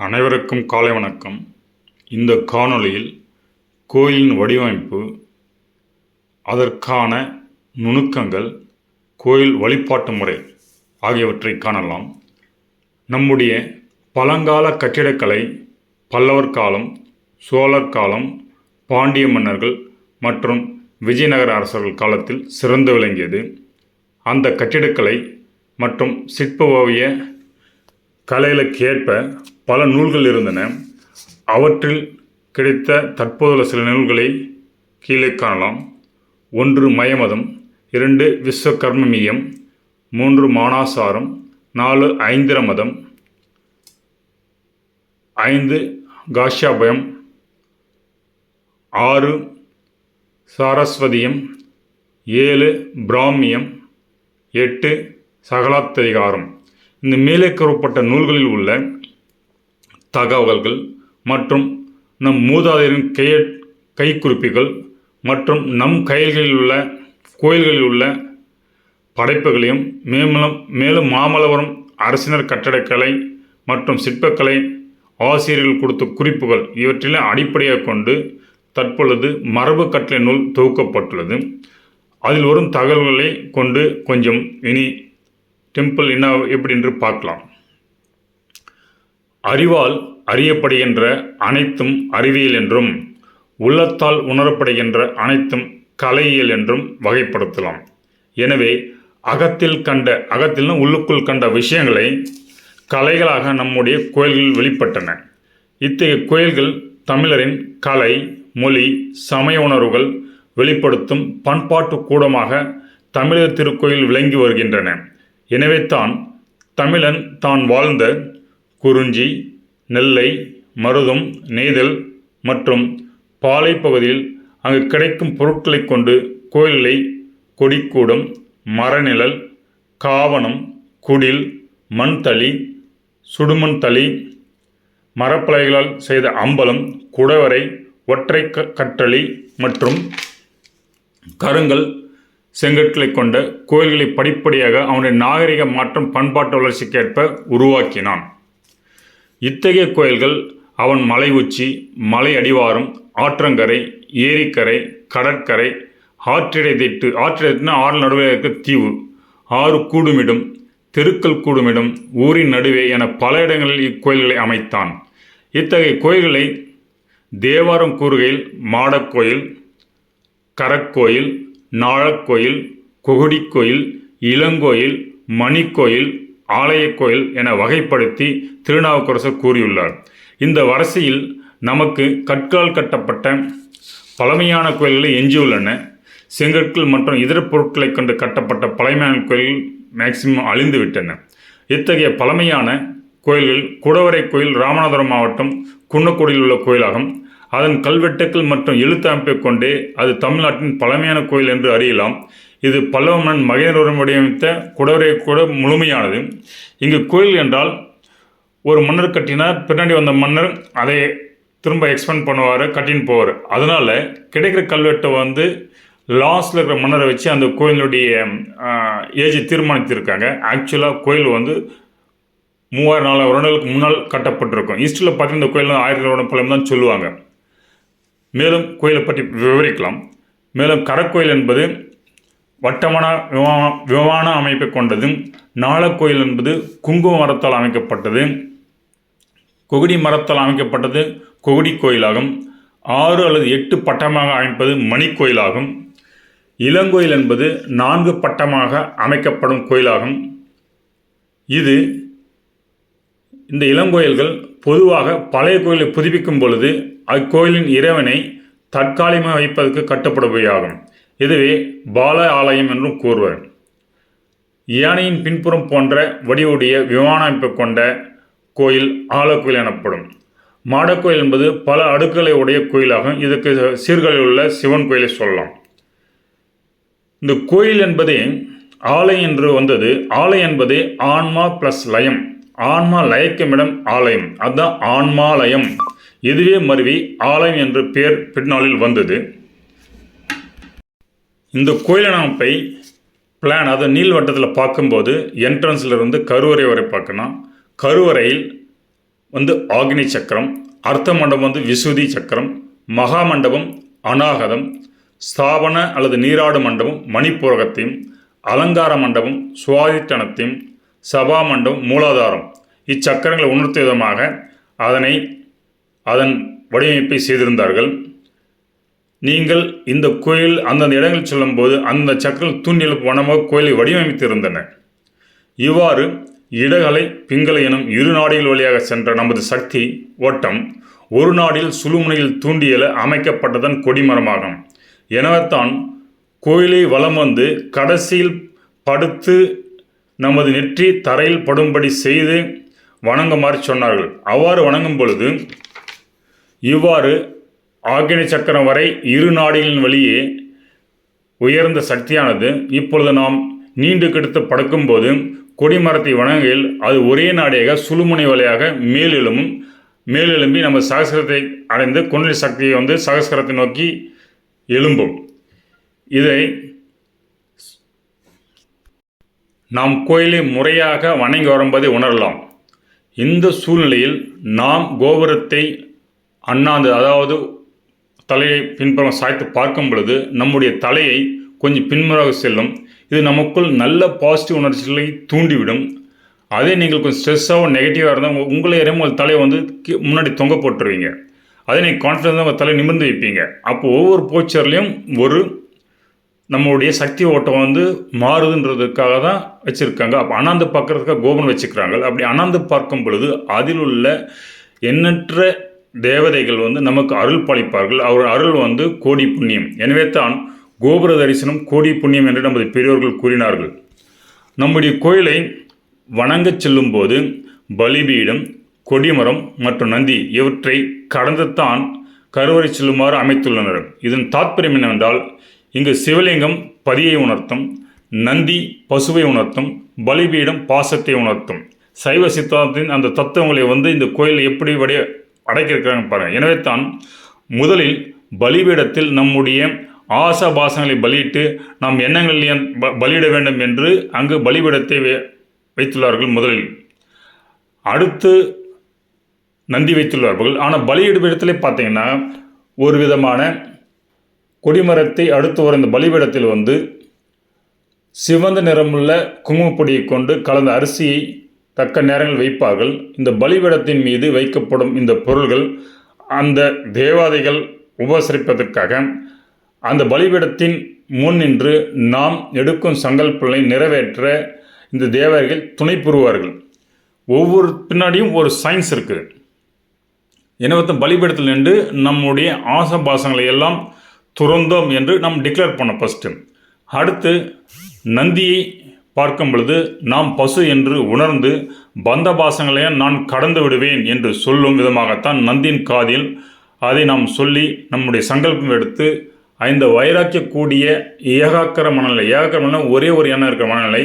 அனைவருக்கும் காலை வணக்கம். இந்த காணொளியில் கோயிலின் வடிவமைப்பு, அதற்கான நுணுக்கங்கள், கோயில் வழிபாட்டு முறை ஆகியவற்றை காணலாம். நம்முடைய பழங்கால கட்டிடக்கலை பல்லவர் காலம், சோழர் காலம், பாண்டிய மன்னர்கள் மற்றும் விஜயநகர அரசர்கள் காலத்தில் சிறந்து விளங்கியது. அந்த கட்டிடக்கலை மற்றும் சிற்ப ஓவிய கலைகளுக்கேற்ப பல நூல்கள் இருந்தன. அவற்றில் கிடைத்த தற்போதுள்ள சில நூல்களை கீழே காணலாம். 1 மயமதம், 2 விஸ்வகர்மமியம், 3 மானாசாரம், 4 ஐந்திரமதம், 5 காஷ்யாபயம், 6 சாரஸ்வதியம், 7 பிராமியம், 8 சகலாத்ததிகாரம். இந்த மேலே கூறப்பட்ட நூல்களில் உள்ள தகவல்கள் மற்றும் நம் மூதாதையரின் கைக்குறிப்புகள் மற்றும் நம் கோயில்களில் உள்ள படைப்புகளையும் மேலும் மாமல்லபுரம் அரசினர் கட்டடக்கலை மற்றும் சிற்பக்கலை ஆசிரியர்கள் கொடுத்த குறிப்புகள் இவற்றிலே அடிப்படையாக கொண்டு தற்பொழுது மரபு கட்டளை நூல் தொகுக்கப்பட்டுள்ளது. அதில் வரும் தகவல்களை கொண்டு கொஞ்சம் இனி டெம்பிள் என்ன எப்படி என்று பார்க்கலாம். அறிவால் அறியப்படுகின்ற அனைத்தும் அறிவியல் என்றும், உள்ளத்தால் உணரப்படுகின்ற அனைத்தும் கலையியல் என்றும் வகைப்படுத்தலாம். எனவே அகத்தில் உள்ளுக்குள் கண்ட விஷயங்களை கலைகளாக நம்முடைய கோயில்களில் வெளிப்பட்டன. இத்தகைய கோயில்கள் தமிழரின் கலை, மொழி, சமய உணர்வுகள் வெளிப்படுத்தும் பண்பாட்டு கூடமாக தமிழர் திருக்கோயில் விளங்கி வருகின்றன. எனவே தமிழன் தான் வாழ்ந்த குறிஞ்சி, நெல்லை, மருதம், நெய்தல் மற்றும் பாலை பகுதியில் அங்கு கிடைக்கும் பொருட்களை கொண்டு கோயில்களை கொடிக்கூடம், மரநிழல், காவணம், குடில், மண்தளி, சுடுமண் தளி, மரப்பலகைகளால் செய்த அம்பலம், குடவரை, ஒற்றை கற்றளி மற்றும் கருங்கல் செங்கற்களை கொண்ட கோயில்களை படிப்படியாக அவனுடைய நாகரிக மாற்றம் பண்பாட்டு வளர்ச்சிக்கேற்ப உருவாக்கினான். இத்தகைய கோயில்கள் அவன் மலை உச்சி, மலை அடிவாரம், ஆற்றங்கரை, ஏரிக்கரை, கடற்கரை, ஆற்றிடைத்திட்டுனா ஆறு நடுவே இருக்க தீவு, ஆறு கூடுமிடும், தெருக்கள் கூடுமிடும், ஊரின் நடுவே என பல இடங்களில் இக்கோயில்களை அமைத்தான். இத்தகைய கோயில்களை தேவாரம் கூறுகையில் மாடக்கோயில், கரக்கோயில், நாழக்கோயில், கொகுடிக்கோயில், இளங்கோயில், மணிக்கோயில், ஆலயக்கோயில் என வகைப்படுத்தி திருநாவுக்கரசர் கூறியுள்ளார். இந்த வரிசையில் நமக்கு கற்களால் கட்டப்பட்ட பழமையான கோயில்களை எஞ்சியுள்ளன. செங்கற்கள் மற்றும் இதர பொருட்களை கொண்டு கட்டப்பட்ட பழமையான கோயில்கள் மேக்சிமம் அழிந்துவிட்டன. இத்தகைய பழமையான கோயில்கள் குடவரை கோயில் ராமநாதபுரம் மாவட்டம் குன்னக்குடியில் உள்ள கோயிலாகும். அதன் கல்வெட்டுக்கள் மற்றும் எழுத்து அமைப்பை கொண்டே அது தமிழ்நாட்டின் பழமையான கோயில் என்று அறியலாம். இது பல்லவ மன்னன் மகேந்திரவர்மன் வடிவமைத்த குடவரை கூட முழுமையானது. இங்கு கோயில் என்றால் ஒரு மன்னர் கட்டினார், பின்னாடி வந்த மன்னர் அதை திரும்ப எக்ஸ்பெண்ட் பண்ணுவார், கட்டின்னு போவார். அதனால் கிடைக்கிற கல்வெட்டை லாஸ்டில் இருக்கிற மன்னரை வச்சு அந்த கோயிலுடைய ஏஜை தீர்மானித்திருக்காங்க. ஆக்சுவலாக கோயில் 3000-4000 வருடங்களுக்கு முன்னால் கட்டப்பட்டிருக்கும். ஹிஸ்டரியில் பார்த்தீங்கன்னா இந்த கோயில் 1000 வருடம் பழம் தான் சொல்லுவாங்க. மேலும் கோயிலை பற்றி விவரிக்கலாம். மேலும் கரக்கோயில் என்பது வட்டமான விமான அமைப்பை கொண்டது. நாளக்கோயில் என்பது குங்கும மரத்தால் அமைக்கப்பட்டது. கொகுடி மரத்தால் அமைக்கப்பட்டது கொகுடி கோயிலாகும். 6 அல்லது 8 பட்டமாக அமைப்பது மணிக்கோயிலாகும். இளங்கோயில் என்பது 4 பட்டமாக அமைக்கப்படும் கோயிலாகும். இந்த இளங்கோயில்கள் பொதுவாக பழைய கோயிலை புதுப்பிக்கும் பொழுது அக்கோயிலின் இறைவனை தற்காலிகமாக வைப்பதற்கு கட்டப்படுபவையாகும். இதுவே பால ஆலயம் என்றும் கூறுவர். யானையின் பின்புறம் போன்ற வடிவுடைய விமான அமைப்பை கொண்ட கோயில் ஆலக்கோயில் எனப்படும். மாடக்கோயில் என்பது பல அடுக்குகளை உடைய கோயிலாகும். இதுக்கு சீர்காழியில் உள்ள சிவன் கோயிலை சொல்லலாம். இந்த கோயில் என்பதே ஆலயம் என்று வந்தது. ஆலயம் என்பது ஆன்மா பிளஸ் லயம். ஆன்மா லயக்குமிடம் ஆலயம், அதுதான் ஆன்மாலயம். இதுவே மருவி ஆலயம் என்ற பெயர் பின்னாளில் வந்தது. இந்த கோயில் அமைப்பை பிளான் நீள்வட்டத்தில் பார்க்கும்போது என்ட்ரன்ஸில் இருந்து கருவறை வரை பார்க்கணும். கருவறையில் ஆக்னி சக்கரம், அர்த்த மண்டபம் விசுதி சக்கரம், மகா மண்டபம் அநாகதம், ஸ்தாபன அல்லது நீராடு மண்டபம் மணிப்பூரகத்தையும், அலங்கார மண்டபம் சுவாதிட்டனத்தையும், சபா மண்டபம் மூலாதாரம் இச்சக்கரங்களை உணர்த்தும் விதமாக அதன் வடிவமைப்பை செய்திருந்தார்கள். நீங்கள் இந்த கோயில் அந்தந்த இடங்கள் சொல்லும்போது அந்த சக்கரங்கள் தூண்டியலுக்கு வனமாக கோயிலை வடிவமைத்திருந்தன. இவ்வாறு இடகலை பிங்களை எனும் இரு நாடுகள் வழியாக சென்ற நமது சக்தி ஓட்டம் ஒரு நாடில் சுழுமுனையில் தூண்டியல அமைக்கப்பட்டதன் கொடிமரமாகும். எனவேத்தான் கோயிலை வலம் வந்து கடைசியில் படுத்து நமது நெற்றி தரையில் படும்படி செய்து வணங்குமாறு சொன்னார்கள். அவ்வாறு வணங்கும் பொழுது இவ்வாறு ஆக்னி சக்கரம் வரை இரு நாடிகளின் வழியே உயர்ந்த சக்தியானது இப்பொழுது நாம் நீண்டு கெடுத்து படுக்கும்போது கொடிமரத்தை வணங்கையில் அது ஒரே நாடியாக சுழுமுனை வழியாக மேலெழும்பி நம்ம சகஸ்கரத்தை அடைந்து குண்டலினி சக்தியை சகஸ்கரத்தை நோக்கி எழும்பும். இதை நாம் கோயிலை முறையாக வணங்கி வரும்போதை உணரலாம். இந்த சூழ்நிலையில் நாம் கோபுரத்தை அண்ணாந்து, அதாவது தலையை பின்புறம் சாய்த்து பார்க்கும் பொழுது நம்முடைய தலையை கொஞ்சம் பின்புறமாக செல்லும். இது நமக்குள் நல்ல பாசிட்டிவ் உணர்ச்சிகளை தூண்டிவிடும். அதே நீங்கள் கொஞ்சம் ஸ்ட்ரெஸ்ஸாக நெகட்டிவாக இருந்தால் உங்களை உங்கள் தலையை முன்னாடி தொங்க போட்டுருவீங்க. அதே நீங்கள் கான்ஃபிடன்ஸாக உங்கள் தலையை நிமிர்ந்து வைப்பீங்க. அப்போ ஒவ்வொரு போச்சர்லையும் ஒரு நம்மளுடைய சக்தி ஓட்டம் மாறுதுன்றதுக்காக தான் வச்சுருக்காங்க. அப்போ அண்ணாந்து பார்க்கறதுக்காக கோபுரம் வச்சுக்கிறாங்க. அப்படி அண்ணாந்து பார்க்கும் பொழுது அதில் உள்ள எண்ணற்ற தேவதைகள் நமக்கு அருள் பாலிப்பார்கள். அவர் அருள் கோடி புண்ணியம். எனவே தான் கோபுர தரிசனம் கோடி புண்ணியம் என்று நமது பெரியோர்கள் கூறினார்கள். நம்முடைய கோயிலை வணங்கச் செல்லும் போது பலிபீடம், கொடிமரம் மற்றும் நந்தி இவற்றை கடந்துத்தான் கருவறை செல்லுமாறு அமைத்துள்ளனர். இதன் தாற்பயம் என்னவென்றால், இங்கு சிவலிங்கம் பதியை உணர்த்தும், நந்தி பசுவை உணர்த்தும், பலிபீடம் பாசத்தை உணர்த்தும். சைவ சித்தாந்தத்தின் அந்த தத்துவங்களை இந்த கோயிலை எப்படி அடக்கியிருக்கிறாங்க பாருங்கள். எனவே தான் முதலில் பலிபீடத்தில் நம்முடைய ஆசாபாசங்களை பலியிட்டு நாம் எண்ணங்களில் பலியிட வேண்டும் என்று அங்கு பலிபீடத்தை வைத்துள்ளார்கள். முதலில் அடுத்து நந்தி வைத்துள்ளார்கள். ஆனால் பலியிடும் இடத்திலே பார்த்தீங்கன்னா ஒரு விதமான கொடிமரத்தை அடுத்து வர இந்த பலிபீடத்தில் சிவந்த நிறமுள்ள குங்குமப்பொடியை கொண்டு கலந்த அரிசியை தக்க நேரங்கள் வைப்பார்கள். இந்த பலிபீடத்தின் மீது வைக்கப்படும் இந்த பொருள்கள் அந்த தேவாதைகள் உபசரிப்பதற்காக அந்த பலிபீடத்தின் முன் நின்று நாம் எடுக்கும் சங்கல்பங்களை நிறைவேற்ற இந்த தேவர்கள் துணை புரிவார்கள். ஒவ்வொரு பின்னாடியும் ஒரு சயின்ஸ் இருக்குது. எனவே பலிபீடத்தில் நின்று நம்முடைய ஆசபாசங்களை எல்லாம் துறந்தோம் என்று நாம் டிக்ளேர் பண்ண ஃபஸ்ட்டு. அடுத்து நந்தியை பார்க்கும் பொழுது நாம் பசு என்று உணர்ந்து பந்த பாசங்களையும் நான் கடந்து விடுவேன் என்று சொல்லும் விதமாகத்தான் நந்தியின் காதில் அதை நாம் சொல்லி நம்முடைய சங்கல்பம் எடுத்து இந்த வைராக்கியக்கூடிய ஏகாக்கிர மனநிலை ஒரே ஒரு எண்ணம் இருக்கிற மனநிலை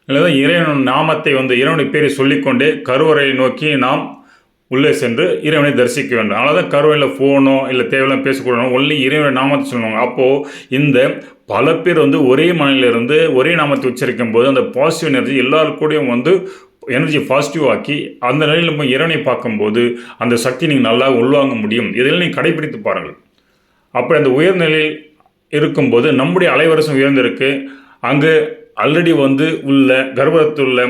இல்லைதான் இறைவன் நாமத்தை இறைவனுடைய பேரை சொல்லிக்கொண்டே கருவறையை நோக்கி நாம் உள்ளே சென்று இறைவனை தரிசிக்க வேண்டும். அதனால தான் கருவறையில் ஃபோனோ இல்லை தேவையில்லாம் பேசக்கூடாது, ஒன்லி இறைவனை நாமத்தை சொல்லுவாங்க. அப்போது இந்த பல பேர் ஒரே மனநிலிருந்து ஒரே நாமத்தை உச்சரிக்கும் போது அந்த பாசிட்டிவ் எனர்ஜி எல்லாருக்கூடையும் எனர்ஜி பாசிட்டிவ் ஆக்கி அந்த நிலையில் நம்ம இறைவனை பார்க்கும்போது அந்த சக்தி நீங்கள் நல்லா உள்வாங்க முடியும். இதில் நீங்கள் கடைபிடித்து பாருங்கள். அப்படி அந்த உயர்நிலையில் இருக்கும்போது நம்முடைய அலைவரிசம் உயர்ந்திருக்கு. அங்கு ஆல்ரெடி உள்ள கர்ப்பத்தில் உள்ள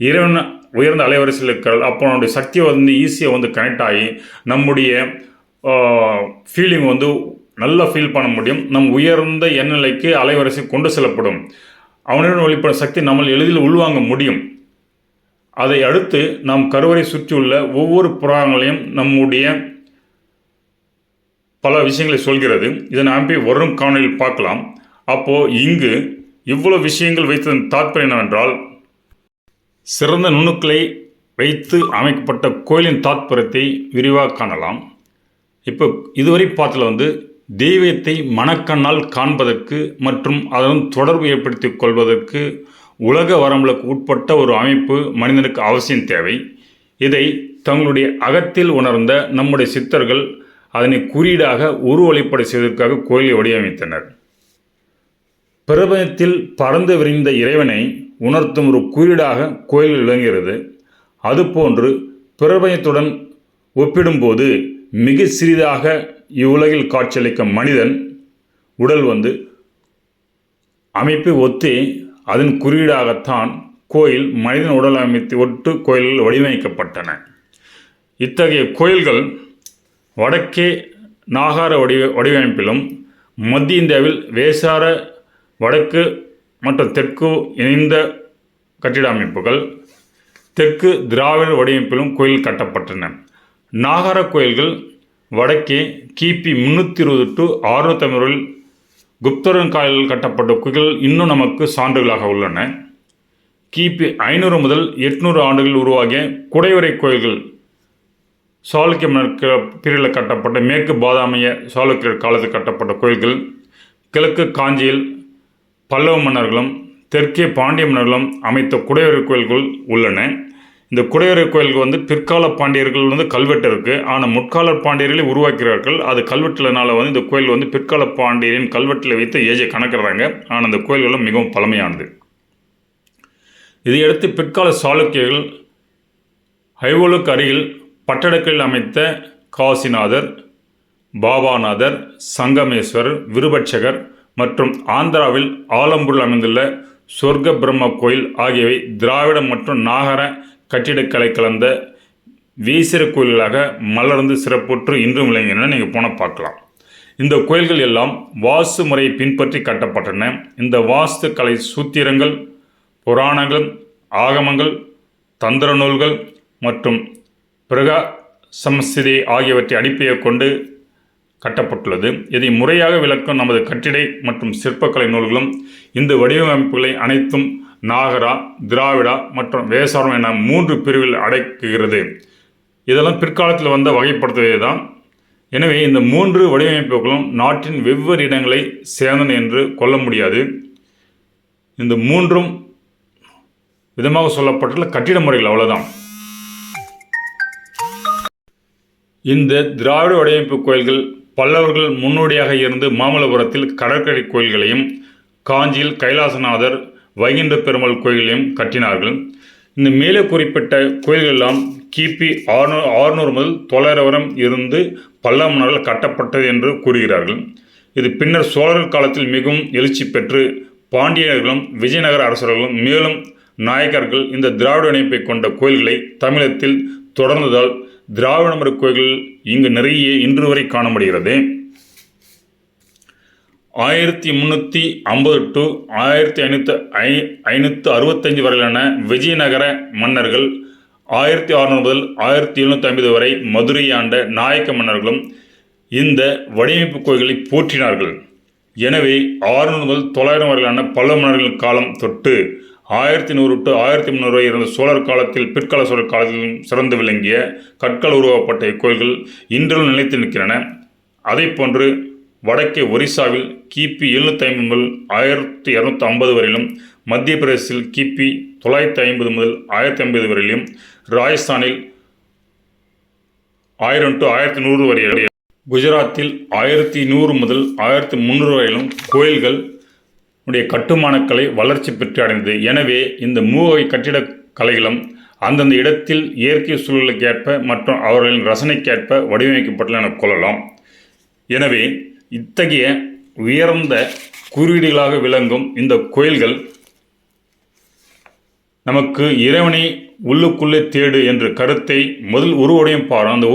இறைவன் உயர்ந்த அலைவரிசையில் இருக்கிறாள். அப்போ நம்முடைய சக்தியை ஈஸியாக கனெக்ட் ஆகி நம்முடைய ஃபீலிங் நல்லா ஃபீல் பண்ண முடியும். நம் உயர்ந்த எண்ணநிலைக்கு அலைவரிசை கொண்டு செல்லப்படும். அவனுடன் வெளிப்படும் சக்தி நம்மால் எளிதில் உள்வாங்க முடியும். அதை அடுத்து நாம் கருவறை சுற்றியுள்ள ஒவ்வொரு புறாங்களையும் நம்முடைய பல விஷயங்களை சொல்கிறது. இதை நாம் போய் வரும் காணொலியில் பார்க்கலாம். அப்போது இங்கு இவ்வளோ விஷயங்கள் வைத்ததன் தாற்பயம் என்னவென்றால், சிறந்த நுணுக்களை வைத்து அமைக்கப்பட்ட கோயிலின் தாற்பயத்தை விரிவாக காணலாம். இப்போ இதுவரை பார்த்ததில் தெய்வத்தை மனக்கண்ணால் காண்பதற்கு மற்றும் அதன் தொடர்பு ஏற்படுத்தி கொள்வதற்கு உலக வரம்புகளுக்கு உட்பட்ட ஒரு அமைப்பு மனிதனுக்கு அவசியம் தேவை. இதை தங்களுடைய அகத்தில் உணர்ந்த நம்முடைய சித்தர்கள் அதனை குறியீடாக உருவழிப்படை செய்வதற்காக கோயிலை வடிவமைத்தனர். பிரபஞ்சத்தில் பறந்து விரிந்த இறைவனை உணர்த்தும் ஒரு குறியீடாக கோயில் விளங்குகிறது. அதுபோன்று பிரபஞ்சத்துடன் ஒப்பிடும்போது மிக சிறிதாக இவ்வுலகில் காட்சியளிக்கும் மனிதன் உடல் அமைப்பை ஒத்தே அதன் குறியீடாகத்தான் கோயில் மனிதன் உடல் அமைத்து ஒட்டு கோயில்கள் வடிவமைக்கப்பட்டன. இத்தகைய கோயில்கள் வடக்கே நாகார வடிவமைப்பிலும், மத்திய இந்தியாவில் வேசார வடக்கு மற்றும் தெற்கு இணைந்த கட்டிட அமைப்புகள், தெற்கு திராவிட வடிவமைப்பிலும் கோயில் கட்டப்பட்டன. நாகார கோயில்கள் வடக்கே கிபி 320 to 650 குப்தரன் காலத்தில் கட்டப்பட்ட கோயில்கள் இன்னும் நமக்கு சான்றுகளாக உள்ளன. கிபி 500 முதல் 800 ஆண்டுகளில் உருவாகிய குடைவரை கோயில்கள் சாளுக்கிய மன்னர் பிரிவில் கட்டப்பட்ட மேற்கு பாதாமிய சாளுக்கியர் காலத்தில் கட்டப்பட்ட கோயில்கள், கிழக்கு காஞ்சியில் பல்லவ மன்னர்களும் தெற்கே பாண்டிய மன்னர்களும் அமைத்த குடைவரை கோயில்கள் உள்ளன. இந்த குடைவரை கோயில்கள் பிற்கால பாண்டியர்கள் கல்வெட்டு இருக்குது. ஆனால் முற்கால பாண்டியர்களை உருவாக்கிறார்கள். அது கல்வெட்டுலனால இந்த கோயில் பிற்கால பாண்டியரின் கல்வெட்டில் வைத்து ஏஜை கணக்கிடுறாங்க. ஆனால் அந்த கோயில்களும் மிகவும் பழமையானது. இதையடுத்து பிற்கால சாளுக்கியர்கள் ஐவோலுக்கு அருகில் பட்டடக்கலில் அமைத்த காசிநாதர், பாபாநாதர், சங்கமேஸ்வரர், விருபட்சகர் மற்றும் ஆந்திராவில் ஆலம்பூரில் அமைந்துள்ள சொர்க்க பிரம்ம கோயில் ஆகியவை திராவிட மற்றும் நாகர கட்டிடக்கலை கலந்த வீசிற கோயில்களாக மலர்ந்து சிறப்புற்று இன்றும் விளங்கின. நீங்கள் போனால் பார்க்கலாம். இந்த கோயில்கள் எல்லாம் வாஸ்து முறையை பின்பற்றி கட்டப்பட்டன. இந்த வாஸ்து கலை சூத்திரங்கள், புராணங்கள், ஆகமங்கள், தந்திர நூல்கள் மற்றும் பிரகா சம்ஸ்திதி ஆகியவற்றை அடிப்படையாக கொண்டு கட்டப்பட்டுள்ளது. இதை முறையாக விளக்கும் நமது கட்டிடை மற்றும் சிற்பக்கலை நூல்களும் இந்த வடிவமைப்புகளை அனைத்தும் நாகரா, திராவிடா மற்றும் வேசாரம் என 3 பிரிவில் அடக்குகிறது. இதெல்லாம் பிற்காலத்தில் வந்த வகைப்படுத்துவதே தான். எனவே இந்த 3 வடிவமைப்புகளும் நாட்டின் வெவ்வேறு இடங்களை சேர்ந்தன என்று கொள்ள முடியாது. இந்த 3ம் விதமாக சொல்லப்பட்டுள்ள கட்டிட முறைகள், அவ்வளோதான். இந்த திராவிட வடிவமைப்பு கோயில்கள் பல்லவர்கள் முன்னோடியாக இருந்து மாமல்லபுரத்தில் கடற்கரை கோயில்களையும், காஞ்சியில் கைலாசநாதர், வைகுண்ட பெருமாள் கோயில்களையும் கட்டினார்கள். இந்த மேலே குறிப்பிட்ட கோயில்கள் எல்லாம் கிபி 600 முதல் 900 வரை இருந்து பல்லவ மன்னர்கள் கட்டப்பட்டது என்று கூறுகிறார்கள். இது பின்னர் சோழர்கள் காலத்தில் மிகவும் எழுச்சி பெற்று பாண்டியர்களும் விஜயநகர அரசர்களும் மேலும் நாயக்கர்கள் இந்த திராவிட இணைப்பை கொண்ட கோயில்களை தமிழகத்தில் தொடர்ந்ததால் திராவிட மர கோயில்கள் இங்கு நிறைய இன்று வரை காண முடிகிறது. 1350 to 1565 வரையிலான விஜயநகர மன்னர்கள், 1600 முதல் 1750 வரை மதுரை ஆண்ட நாயக்க மன்னர்களும் இந்த வடிவமைப்பு கோயில்களை போற்றினார்கள். எனவே 600 முதல் 900 வரையிலான பல்லவ மன்னர்களின் காலம் தொட்டு 1100 to 1300 வரை இருந்த சோழர் காலத்தில், பிற்கால சோழர் காலத்திலும் சிறந்து விளங்கிய கற்கள் உருவாக்கப்பட்ட இக்கோயில்கள் இன்றும் நிலைத்து நிற்கின்றன. அதே போன்று வடக்கே ஒரிசாவில் கிபி 750 முதல் 1250 வரையிலும், மத்திய பிரதேசத்தில் கிபி 950 முதல் 1050 வரையிலும், ராஜஸ்தானில் 1000 to 1100 வரை, குஜராத்தில் 1100 முதல் 1300 வரையிலும் கோயில்கள் உடைய கட்டுமானக்கலை வளர்ச்சி பெற்று அடைந்தது. எனவே இந்த மூவகை கட்டிடக் கலைகளும் அந்தந்த இடத்தில் இயற்கை சூழலுக்கு ஏற்ப மற்றும் அவர்களின் ரசனைக்கேற்ப வடிவமைக்கப்பட்டுள்ள என கொள்ளலாம். எனவே இத்தகைய உயர்ந்த குறியீடுகளாக விளங்கும் இந்த கோயில்கள் நமக்கு இறைவனை உள்ளுக்குள்ளே தேடு என்ற கருத்தை முதல் உருவடையும் பாரு அந்த